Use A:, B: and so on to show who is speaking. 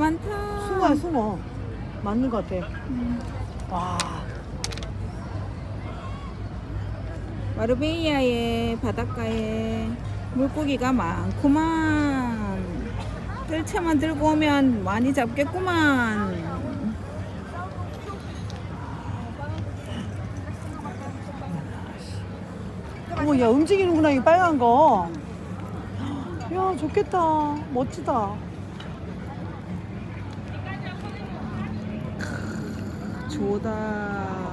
A: 많다.
B: 숭어야, 숭어. 맞는 것 같아. 와.
A: 마르베이아의 바닷가에 물고기가 많구만. 뜰채만 들고 오면 많이 잡겠구만.
B: 어머, 야, 움직이는구나, 이 빨간 거. 야, 좋겠다. 멋지다.
A: 좋다.